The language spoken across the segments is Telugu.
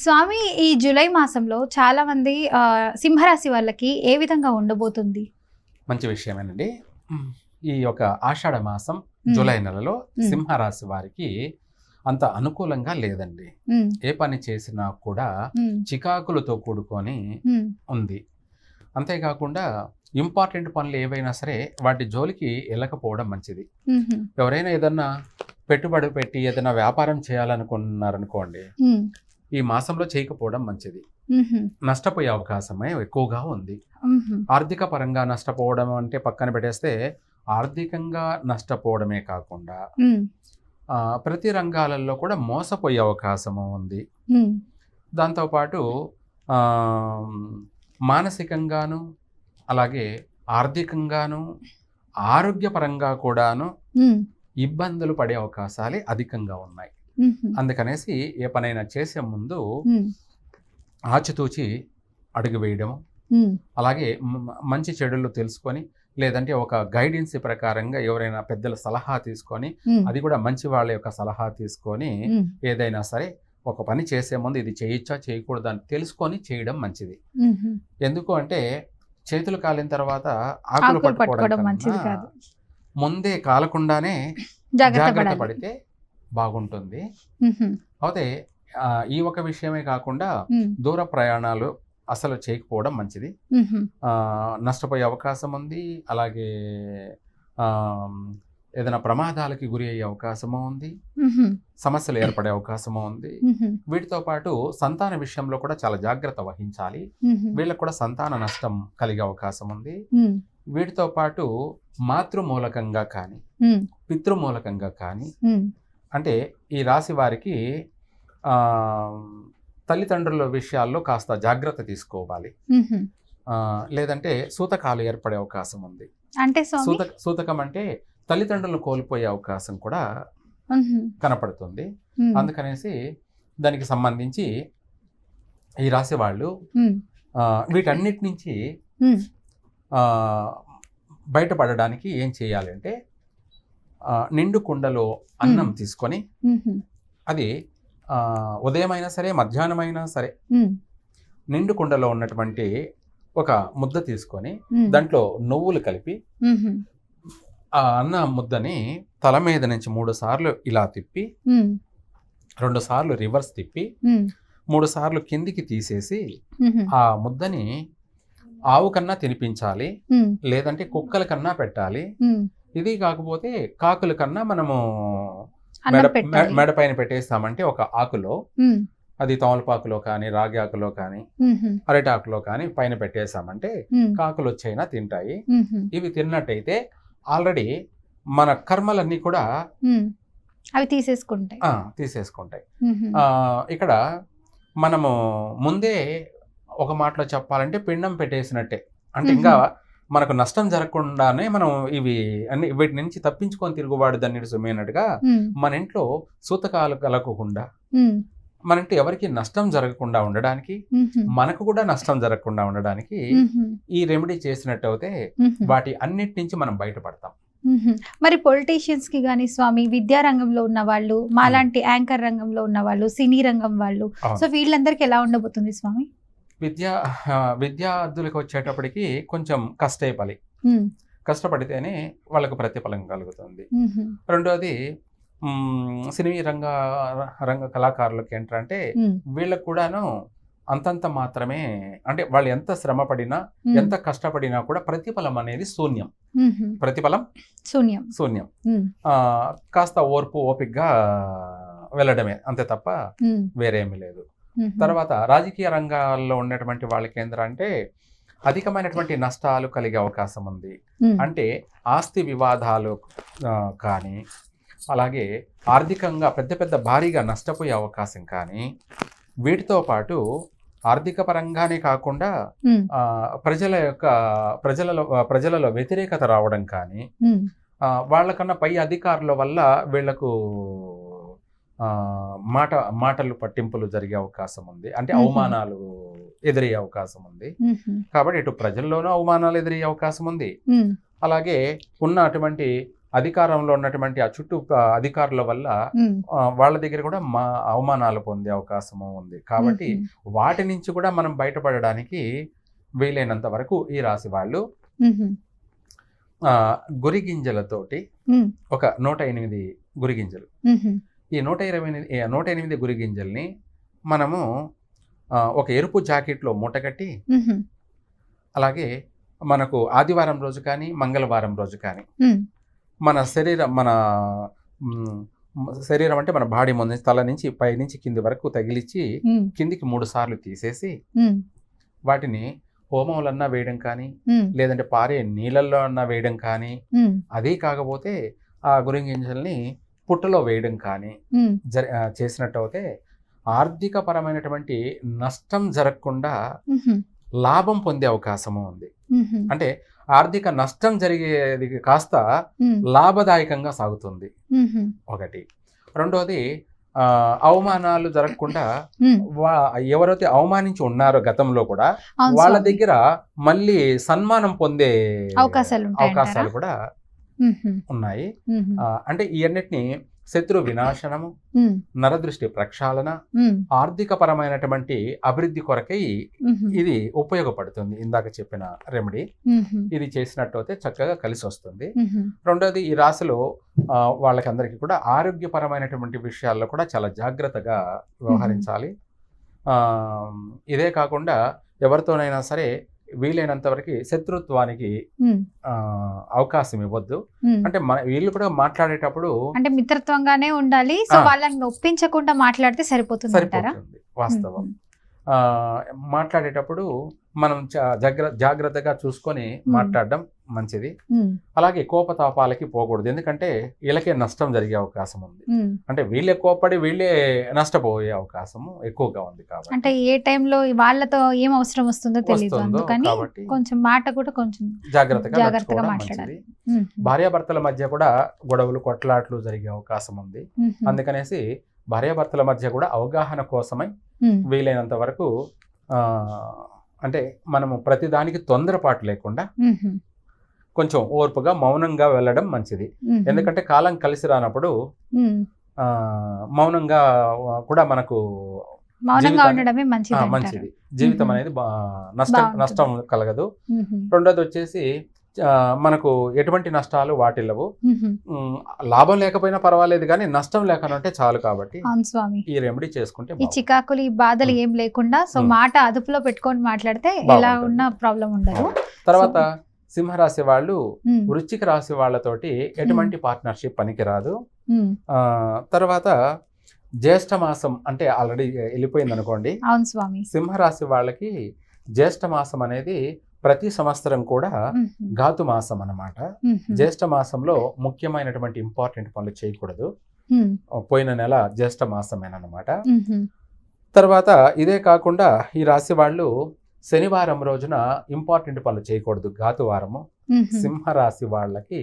స్వామి, ఈ జూలై మాసంలో చాలా మంది సింహరాశి వాళ్ళకి ఏ విధంగా ఉండబోతుంది? మంచి విషయమేనండి. ఈ యొక్క ఆషాఢ మాసం జూలై నెలలో సింహరాశి వారికి అంత అనుకూలంగా లేదండి. ఏ పని చేసినా కూడా చికాకులతో కూడుకొని ఉంది. అంతేకాకుండా ఇంపార్టెంట్ పనులు ఏవైనా సరే వాటి జోలికి వెళ్ళకపోవడం మంచిది. ఎవరైనా ఏదన్నా పెట్టుబడి పెట్టి ఏదైనా వ్యాపారం చేయాలనుకున్నారనుకోండి, ఈ మాసంలో చేయకపోవడం మంచిది. నష్టపోయే అవకాశమే ఎక్కువగా ఉంది. ఆర్థిక పరంగా నష్టపోవడం అంటే పక్కన పెట్టేస్తే, ఆర్థికంగా నష్టపోవడమే కాకుండా ప్రతి రంగాలలో కూడా మోసపోయే అవకాశము ఉంది. దాంతోపాటు మానసికంగాను, అలాగే ఆర్థికంగాను, ఆరోగ్యపరంగా కూడాను ఇబ్బందులు పడే అవకాశాలే అధికంగా ఉన్నాయి. అందుకనేసి ఏ పనైనా చేసే ముందు ఆచితూచి అడుగు వేయడం, అలాగే మంచి చెడులు తెలుసుకొని, లేదంటే ఒక గైడెన్స్ ప్రకారంగా ఎవరైనా పెద్దల సలహా తీసుకొని, అది కూడా మంచి వాళ్ళ యొక్క సలహా తీసుకొని ఏదైనా సరే ఒక పని చేసే ముందు ఇది చేయొచ్చా చేయకూడదా అని తెలుసుకొని చేయడం మంచిది. ఎందుకు అంటే చేతులు కాలిన తర్వాత ఆకులు పట్టుకోవడం మంచిది కాదు. ముందే కాలకుండానే జాగ్రత్త పడితే బాగుంటుంది. అయితే ఈ ఒక విషయమే కాకుండా దూర ప్రయాణాలు అసలు చేయకపోవడం మంచిది. నష్టపోయే అవకాశం ఉంది. అలాగే ఏదైనా ప్రమాదాలకి గురి అయ్యే అవకాశము ఉంది. సమస్యలు ఏర్పడే అవకాశము ఉంది. వీటితో పాటు సంతాన విషయంలో కూడా చాలా జాగ్రత్త వహించాలి. వీళ్ళకు కూడా సంతాన నష్టం కలిగే అవకాశం ఉంది. వీటితో పాటు మాతృమూలకంగా కానీ పితృమూలకంగా కానీ, అంటే ఈ రాశి వారికి తల్లిదండ్రుల విషయాల్లో కాస్త జాగ్రత్త తీసుకోవాలి. లేదంటే సూతకాలు ఏర్పడే అవకాశం ఉంది. అంటే సూతకం అంటే తల్లిదండ్రులను కోల్పోయే అవకాశం కూడా కనపడుతుంది. అందుకనేసి దానికి సంబంధించి ఈ రాశి వాళ్ళు వీటన్నిటి నుంచి బయటపడడానికి ఏం చేయాలంటే, నిండు కుండలో అన్నం తీసుకొని, అది ఉదయం అయినా సరే మధ్యాహ్నం అయినా సరే, నిండు కుండలో ఉన్నటువంటి ఒక ముద్ద తీసుకొని దాంట్లో నువ్వులు కలిపి ఆ అన్న ముద్దని తల మీద నుంచి 3 సార్లు ఇలా తిప్పి, 2 సార్లు రివర్స్ తిప్పి, 3 సార్లు కిందికి తీసేసి ఆ ముద్దని ఆవు కన్నా తినిపించాలి, లేదంటే కుక్కల కన్నా పెట్టాలి. ఇది కాకపోతే కాకుల కన్నా మనము మెడ పైన పెట్టేస్తామంటే ఒక ఆకులో, అది తమలపాకులో కానీ రాగి ఆకులో కానీ అరటి ఆకులో కానీ పైన పెట్టేసామంటే కాకులు వచ్చైనా తింటాయి. ఇవి తిన్నట్టయితే ఆల్రెడీ మన కర్మలన్నీ కూడా అవి తీసేసుకుంటాయి. ఇక్కడ మనము ముందే ఒక మాటలో చెప్పాలంటే పిండం పెట్టేసినట్టే. అంటే ఇంకా మనకు నష్టం జరగకుండానే మనం ఇవి అన్ని వీటి నుంచి తప్పించుకొని తిరుగుబాటు దన్నిటి సుమైనట్టుగా మన ఇంట్లో సూతకాలు కలగకుండా, మన ఇంట్లో ఎవరికి నష్టం జరగకుండా ఉండడానికి, మనకు కూడా నష్టం జరగకుండా ఉండడానికి ఈ రెమెడీ చేసినట్టు అయితే వాటి అన్నిటి నుంచి మనం బయటపడతాం. మరి పొలిటీషియన్స్ కి కానీ స్వామి, విద్యా రంగంలో ఉన్న వాళ్ళు, మాలాంటి యాంకర్ రంగంలో ఉన్న వాళ్ళు, సినీ రంగం వాళ్ళు, సో వీళ్ళందరికీ ఎలా ఉండబోతుంది స్వామి? విద్యార్థులకు వచ్చేటప్పటికి కొంచెం కష్టపడితేనే వాళ్ళకు ప్రతిఫలం కలుగుతుంది. రెండోది సినీ రంగ కళాకారులకు ఏంటంటే వీళ్ళకు కూడాను అంతంత మాత్రమే, అంటే వాళ్ళు ఎంత శ్రమ పడినా ఎంత కష్టపడినా కూడా ప్రతిఫలం అనేది శూన్యం. కాస్త ఓపికగా వెళ్ళడమే అంతే తప్ప వేరేమీ లేదు. తర్వాత రాజకీయ రంగాల్లో ఉన్నటువంటి వాళ్ళకి ఏంటంటే అధికమైనటువంటి నష్టాలు కలిగే అవకాశం ఉంది. అంటే ఆస్తి వివాదాలు కానీ, అలాగే ఆర్థికంగా పెద్ద భారీగా నష్టపోయే అవకాశం కానీ, వీటితో పాటు ఆర్థిక పరంగానే కాకుండా ప్రజలలో వ్యతిరేకత రావడం కానీ, వాళ్ళకన్నా పై అధికారుల వల్ల వీళ్లకు మాటలు పట్టింపులు జరిగే అవకాశం ఉంది. అంటే అవమానాలు ఎదురయ్యే అవకాశం ఉంది. కాబట్టి ఇటు ప్రజల్లోనూ అవమానాలు ఎదురయ్యే అవకాశం ఉంది. అలాగే ఉన్న అటువంటి అధికారంలో ఉన్నటువంటి ఆ చుట్టూ అధికారుల వల్ల వాళ్ళ దగ్గర కూడా అవమానాలు పొందే అవకాశము ఉంది. కాబట్టి వాటి నుంచి కూడా మనం బయటపడడానికి వీలైనంత వరకు ఈ రాశి వాళ్ళు గురి గింజలతోటి ఒక 108 గురి గింజలు, ఈ 108 గురి గింజల్ని మనము ఒక ఎరుపు జాకెట్లో మూటగట్టి, అలాగే మనకు ఆదివారం రోజు కానీ మంగళవారం రోజు కానీ మన శరీరం అంటే మన బాడీ ముందు తల నుంచి పై నుంచి కింది వరకు తగిలిచ్చి కిందికి 3 సార్లు తీసేసి వాటిని హోమంలన్నా వేయడం కానీ, లేదంటే పారే నీళ్ళల్లో అన్నా వేయడం కానీ, అదే కాకపోతే ఆ గురి గింజల్ని పుట్టలో వేయడం కానీ చేసినట్టు అయితే ఆర్థిక పరమైనటువంటి నష్టం జరగకుండా లాభం పొందే అవకాశము ఉంది. అంటే ఆర్థిక నష్టం జరిగేది కాస్త లాభదాయకంగా సాగుతుంది ఒకటి. రెండోది అవమానాలు జరగకుండా ఎవరైతే అవమానించి ఉన్నారో గతంలో కూడా వాళ్ళ దగ్గర మళ్ళీ సన్మానం పొందే అవకాశాలు కూడా ఉన్నాయి. అంటే ఈ అన్నిటిని శత్రు వినాశనము, నరదృష్టి ప్రక్షాళన, ఆర్థిక పరమైనటువంటి అభివృద్ధి కొరకై ఇది ఉపయోగపడుతుంది. ఇందాక చెప్పిన రెమెడీ ఇది చేసినట్టు అయితే చక్కగా కలిసి వస్తుంది. రెండోది ఈ రాశిలో వాళ్ళకందరికీ కూడా ఆరోగ్యపరమైనటువంటి విషయాల్లో కూడా చాలా జాగ్రత్తగా వ్యవహరించాలి. ఇదే కాకుండా ఎవరితోనైనా సరే వీలైనంత వరకు శత్రుత్వానికి అవకాశం ఇవ్వద్దు. అంటే వీళ్ళు కూడా మాట్లాడేటప్పుడు అంటే మిత్రత్వంగానే ఉండాలి. సో వాళ్ళని ఒప్పించకుండా మాట్లాడితే సరిపోతుంది. వాస్తవం. మాట్లాడేటప్పుడు మనం జాగ్రత్తగా చూసుకొని మాట్లాడడం మంచిది. అలాగే కోపతాపాలకి పోకూడదు, ఎందుకంటే వీళ్ళకే నష్టం జరిగే అవకాశం ఉంది. అంటే వీళ్ళే కోపడి వీళ్ళే నష్టపోయే అవకాశము ఎక్కువగా ఉంది. కాబట్టి అంటే ఏ టైంలో వాళ్ళతో ఏం అవసరం వస్తుందో తెలియదు, అందుకని కొంచెం మాట కూడా కొంచెం జాగ్రత్తగా మాట్లాడాలి. భార్యాభర్తల మధ్య కూడా గొడవలు కొట్లాట్లు జరిగే అవకాశం ఉంది. అందుకనేసి భార్యాభర్తల మధ్య కూడా అవగాహన కోసమై వీలైనంత వరకు అంటే మనము ప్రతిదానికి తొందరపాటు లేకుండా కొంచెం ఓర్పుగా మౌనంగా వెళ్ళడం మంచిది. ఎందుకంటే కాలం కలిసి రానప్పుడు మౌనంగా కూడా మనకు మంచిది. జీవితం అనేది నష్టం కలగదు. రెండోది వచ్చేసి మనకు ఎటువంటి నష్టాలు వాటిల్లవు. లాభం లేకపోయినా పర్వాలేదు కానీ నష్టం లేకనంటే చాలు. కాబట్టి ఈ రెమెడీ చేసుకుంటే ఈ చికాకులు ఈ బాధలు ఏం లేకుండా సో మాట అదుపులో పెట్టుకొని మాట్లాడితే ఎలా ఉన్న ప్రాబ్లం ఉండదు. తర్వాత సింహరాశి వాళ్ళు వృశ్చిక రాశి వాళ్ళతోటి ఎటువంటి పార్ట్నర్షిప్ పనికిరాదు. తర్వాత జ్యేష్ఠ మాసం అంటే ఆల్రెడీ వెళ్ళిపోయింది అనుకోండి. అవును స్వామి. సింహరాశి వాళ్ళకి జ్యేష్ఠ మాసం అనేది ప్రతి సంవత్సరం కూడా ఘాతు మాసం అన్నమాట. జ్యేష్ఠ మాసంలో ముఖ్యమైనటువంటి ఇంపార్టెంట్ పనులు చేయకూడదు. పోయిన నెల జ్యేష్ఠ మాసమేనమాట. తర్వాత ఇదే కాకుండా ఈ రాశి వాళ్ళు శనివారం రోజున ఇంపార్టెంట్ పనులు చేయకూడదు. ఘాతు వారము సింహరాశి వాళ్ళకి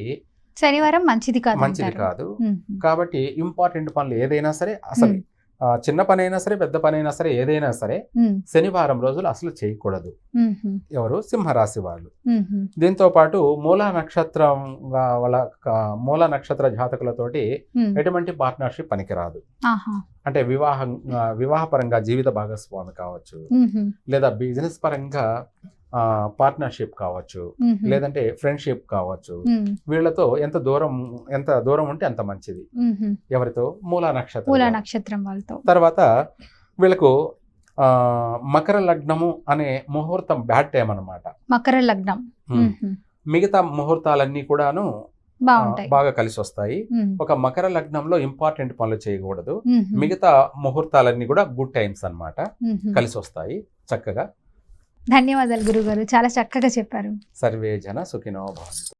శనివారం మంచిది కాదు. కాబట్టి ఇంపార్టెంట్ పనులు ఏదైనా సరే, అసలు చిన్న పని అయినా సరే పెద్ద పని అయినా సరే ఏదైనా సరే శనివారం రోజులు అసలు చేయకూడదు ఎవరు సింహరాశి వాళ్ళు. దీంతో పాటు మూలా నక్షత్ర జాతకులతోటి ఎటువంటి పార్ట్నర్షిప్ పనికిరాదు. అంటే వివాహపరంగా జీవిత భాగస్వామి కావచ్చు, లేదా బిజినెస్ పరంగా పార్ట్నర్షిప్ కావచ్చు, లేదంటే ఫ్రెండ్షిప్ కావచ్చు. వీళ్ళతో ఎంత దూరం ఉంటే అంత మంచిది. ఎవరితో? మూలా నక్షత్రం వాళ్ళతో. తర్వాత వీళ్ళకు మకర లగ్నము అనే ముహూర్తం బ్యాడ్ టైం అన్నమాట. మకర లగ్నం మిగతా ముహూర్తాలన్నీ కూడాను బాగా కలిసి వస్తాయి. ఒక మకర లగ్నంలో ఇంపార్టెంట్ పనులు చేయకూడదు. మిగతా ముహూర్తాలన్నీ కూడా గుడ్ టైమ్స్ అన్నమాట, కలిసి వస్తాయి చక్కగా. ధన్యవాదాలు గురుగారు, చాలా చక్కగా చెప్పారు. సర్వే జన సుఖినో భవంతు.